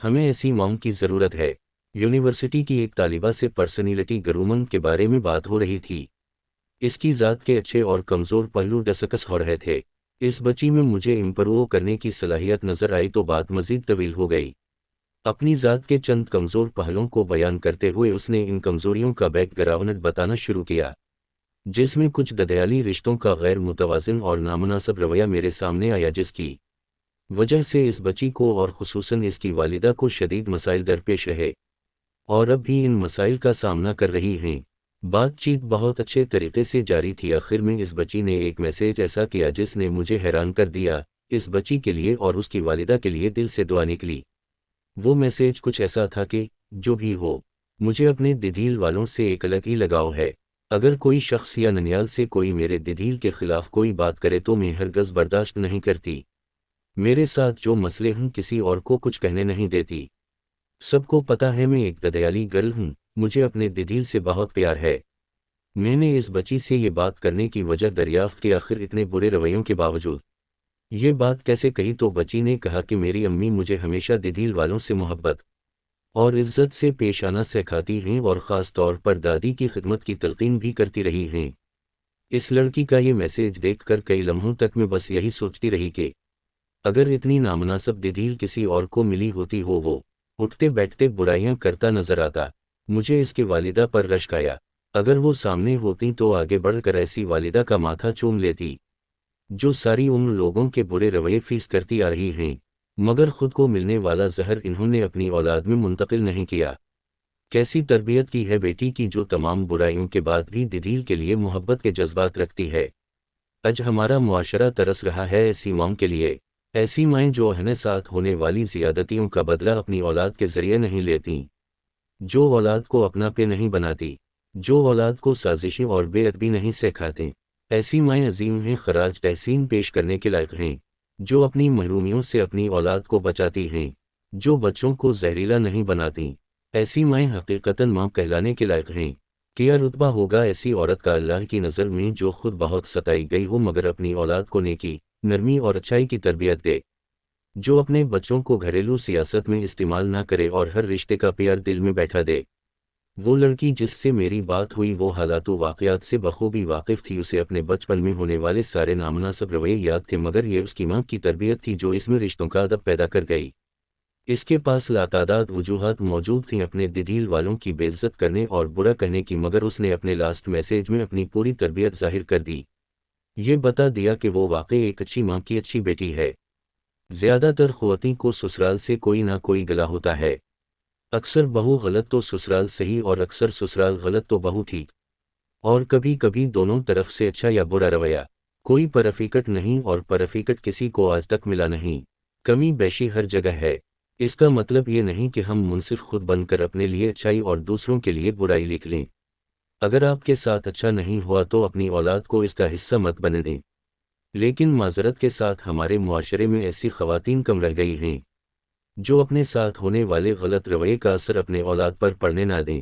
हमें ऐसी मॉम की ज़रूरत है। यूनिवर्सिटी की एक तालिबा से पर्सनैलिटी ग्रूमिंग के बारे में बात हो रही थी। इसकी ज़ात के अच्छे और कमज़ोर पहलू डिस्कस हो रहे थे। इस बच्ची में मुझे इम्प्रूव करने की सलाहियत नज़र आई तो बात मज़ीद तवील हो गई। अपनी ज़ात के चंद कमज़ोर पहलुओं को बयान करते हुए उसने इन कमज़ोरियों का बैकग्राउंड बताना शुरू किया, जिसमें कुछ ददयाली रिश्तों का गैर मुतवाज़िन और नामुनासिब रवैया मेरे सामने आया, जिसकी वजह से इस बच्ची को और ख़ुसूसन इसकी वालिदा को शदीद मसाइल दरपेश रहे और अब भी इन मसाइल का सामना कर रही हैं। बातचीत बहुत अच्छे तरीके से जारी थी। आखिर में इस बच्ची ने एक मैसेज ऐसा किया जिसने मुझे हैरान कर दिया। इस बच्ची के लिए और उसकी वालिदा के लिए दिल से दुआ निकली। वो मैसेज कुछ ऐसा था कि जो भी हो, मुझे अपने दिधील वालों से एक अलग ही लगाव है। अगर कोई शख्स या ननियाल से कोई मेरे दिधील के खिलाफ कोई बात करे तो मैं हरगज़ बर्दाश्त नहीं करती। मेरे साथ जो मसले हूँ किसी और को कुछ कहने नहीं देती। सबको पता है मैं एक ददयाली गर्ल हूँ, मुझे अपने दिधील से बहुत प्यार है। मैंने इस बच्ची से ये बात करने की वजह दरियाफ्त की। आखिर इतने बुरे रवैयों के बावजूद ये बात कैसे कही तो बच्ची ने कहा कि मेरी अम्मी मुझे हमेशा दिधील वालों से मोहब्बत और इज्जत से पेश आना सिखाती हैं और ख़ास तौर पर दादी की खिदमत की तलकीन भी करती रही हैं। इस लड़की का ये मैसेज देखकर कई लम्हों तक मैं बस यही सोचती रही कि अगर इतनी नामुनासिब दिधील किसी और को मिली होती हो, वो उठते बैठते बुराइयां करता नजर आता। मुझे इसके वालिदा पर रश्क आया। अगर वो सामने होती तो आगे बढ़कर ऐसी वालिदा का माथा चूम लेती जो सारी उम्र लोगों के बुरे रवैये फीस करती आ रही हैं, मगर खुद को मिलने वाला जहर इन्होंने अपनी औलाद में मुंतकिल नहीं किया। कैसी तरबियत की है बेटी की जो तमाम बुराइयों के बाद भी दिधील के लिए मोहब्बत के जज्बात रखती है। आज हमारा मुआशरा तरस रहा है ऐसी माँ के लिए, ऐसी माएँ जो अपने साथ होने वाली ज़ियादतियों का बदला अपनी औलाद के ज़रिए नहीं लेती, जो औलाद को अपना पे नहीं बनाती, जो औलाद को साजिशें और बेअदबी नहीं सिखाते। ऐसी माएँ अजीम हैं, खराज तहसीन पेश करने के लायक हैं, जो अपनी महरूमियों से अपनी औलाद को बचाती हैं, जो बच्चों को जहरीला नहीं बनाती। ऐसी माएँ हकीकतन माँ कहलाने के लायक हैं। क्या रुतबा होगा ऐसी औरत का अल्लाह की नज़र में जो खुद बहुत सताई गई हो मगर अपनी औलाद को नेकी, नरमी और अच्छाई की तरबियत दे, जो अपने बच्चों को घरेलू सियासत में इस्तेमाल ना करे और हर रिश्ते का प्यार दिल में बैठा दे। वो लड़की जिससे मेरी बात हुई वो हालात वाक़यात से बखूबी वाकिफ़ थी। उसे अपने बचपन में होने वाले सारे नामुनासिब रवैये याद थे, मगर ये उसकी माँ की तरबियत थी जो इसमें रिश्तों का अदब पैदा कर गई। इसके पास लातादाद वजूहात मौजूद थीं अपने दिधील वालों की बेइज्जत करने और बुरा कहने की, मगर उसने अपने लास्ट मैसेज में अपनी पूरी तरबियत जाहिर कर दी। ये बता दिया कि वो वाकई एक अच्छी माँ की अच्छी बेटी है। ज़्यादातर ख़ुवातीन को ससुराल से कोई ना कोई गला होता है। अक्सर बहू गलत तो ससुराल सही और अक्सर ससुराल गलत तो बहू ठीक, और कभी कभी दोनों तरफ से अच्छा या बुरा रवैया। कोई परफेक्ट नहीं और परफेक्ट किसी को आज तक मिला नहीं। कमी बेशी हर जगह है। इसका मतलब ये नहीं कि हम मुनसिफ खुद बनकर अपने लिए अच्छाई और दूसरों के लिए बुराई लिख लें। अगर आपके साथ अच्छा नहीं हुआ तो अपनी औलाद को इसका हिस्सा मत बनने दें। लेकिन माजरत के साथ हमारे मुआशरे में ऐसी ख़वातीन कम रह गई हैं जो अपने साथ होने वाले गलत रवैये का असर अपने औलाद पर पड़ने ना दें।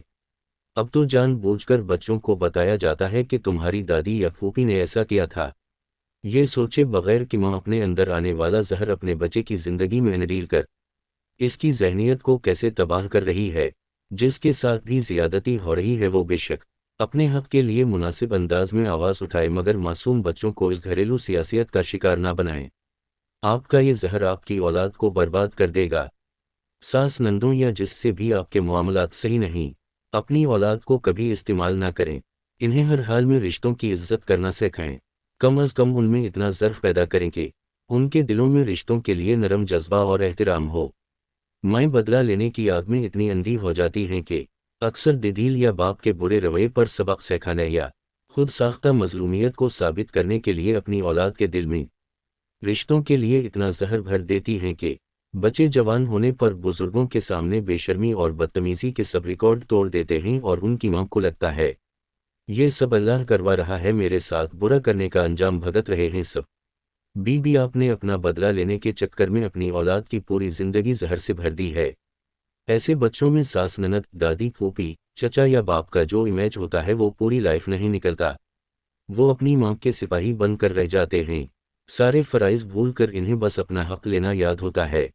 अब तो जानबूझकर बच्चों को बताया जाता है कि तुम्हारी दादी या फूफी ने ऐसा किया था, ये सोचे बगैर कि माँ अपने अंदर आने वाला जहर अपने बच्चे की ज़िंदगी में नडील कर इसकी जहनीत को कैसे तबाह कर रही है। जिसके साथ भी ज़ियादती हो रही है वो बेशक अपने हक़ के लिए मुनासिब अंदाज में आवाज़ उठाए, मगर मासूम बच्चों को इस घरेलू सियासत का शिकार ना बनाएं। आपका ये जहर आपकी औलाद को बर्बाद कर देगा। सास नंदों या जिससे भी आपके मामलात सही नहीं, अपनी औलाद को कभी इस्तेमाल ना करें। इन्हें हर हाल में रिश्तों की इज्जत करना सिखाएं। कम अज़ कम उनमें इतना ज़र्फ़ पैदा करें कि उनके दिलों में रिश्तों के लिए नरम जज्बा और एहतराम हो। माएँ बदला लेने की आग में इतनी अंधी हो जाती हैं कि अक्सर दिधील या बाप के बुरे रवैये पर सबक सिखाने या खुद साख्ता मजलूमियत को साबित करने के लिए अपनी औलाद के दिल में रिश्तों के लिए इतना जहर भर देती हैं कि बच्चे जवान होने पर बुजुर्गों के सामने बेशर्मी और बदतमीजी के सब रिकॉर्ड तोड़ देते हैं और उनकी माँ को लगता है ये सब अल्लाह करवा रहा है मेरे साथ, बुरा करने का अंजाम भुगत रहे हैं सब। बीबी आपने अपना बदला लेने के चक्कर में अपनी औलाद की पूरी जिंदगी जहर से भर दी है। ऐसे बच्चों में सास ननद दादी फूफी चचा या बाप का जो इमेज होता है वो पूरी लाइफ नहीं निकलता। वो अपनी माँ के सिपाही बनकर रह जाते हैं। सारे फ़राइज़ भूल कर इन्हें बस अपना हक लेना याद होता है।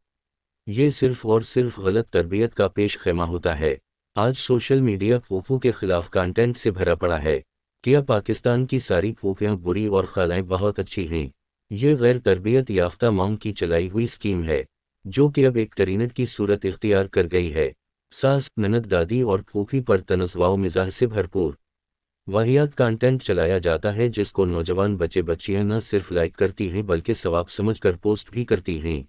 یہ صرف اور صرف غلط تربیت کا پیش خیمہ ہوتا ہے۔ آج سوشل میڈیا پھوپھوں کے خلاف کانٹینٹ سے بھرا پڑا ہے۔ کیا پاکستان کی ساری پھوپھیاں بری اور خالائیں بہت اچھی ہیں؟ یہ غیر تربیت یافتہ ماؤں کی چلائی ہوئی اسکیم ہے، جو کہ اب ایک ٹرینڈ کی صورت اختیار کر گئی ہے۔ ساس، نند، دادی اور پھوپھی پر تنزع و مزاح سے بھرپور واہیات کانٹینٹ چلایا جاتا ہے، جس کو نوجوان بچے بچیاں نہ صرف لائک کرتی ہیں بلکہ ثواب سمجھ کر پوسٹ بھی کرتی ہیں۔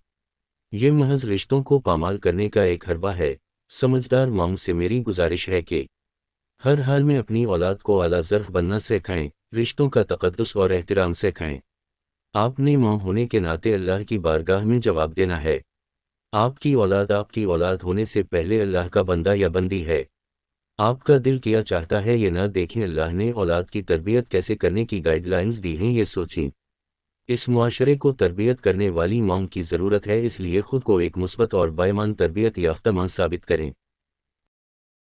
یہ محض رشتوں کو پامال کرنے کا ایک حربہ ہے۔ سمجھدار ماؤں سے میری گزارش ہے کہ ہر حال میں اپنی اولاد کو اعلیٰ ظرف بننا سکھائیں، رشتوں کا تقدس اور احترام سکھائیں۔ آپ نے ماں ہونے کے ناطے اللہ کی بارگاہ میں جواب دینا ہے۔ آپ کی اولاد ہونے سے پہلے اللہ کا بندہ یا بندی ہے۔ آپ کا دل کیا چاہتا ہے یہ نہ دیکھیں اللہ نے اولاد کی تربیت کیسے کرنے کی گائیڈ لائنز دی ہیں، یہ سوچیں۔ اس معاشرے کو تربیت کرنے والی ماؤں کی ضرورت ہے، اس لیے خود کو ایک مثبت اور بائیمان تربیت یافتہ ماں ثابت کریں۔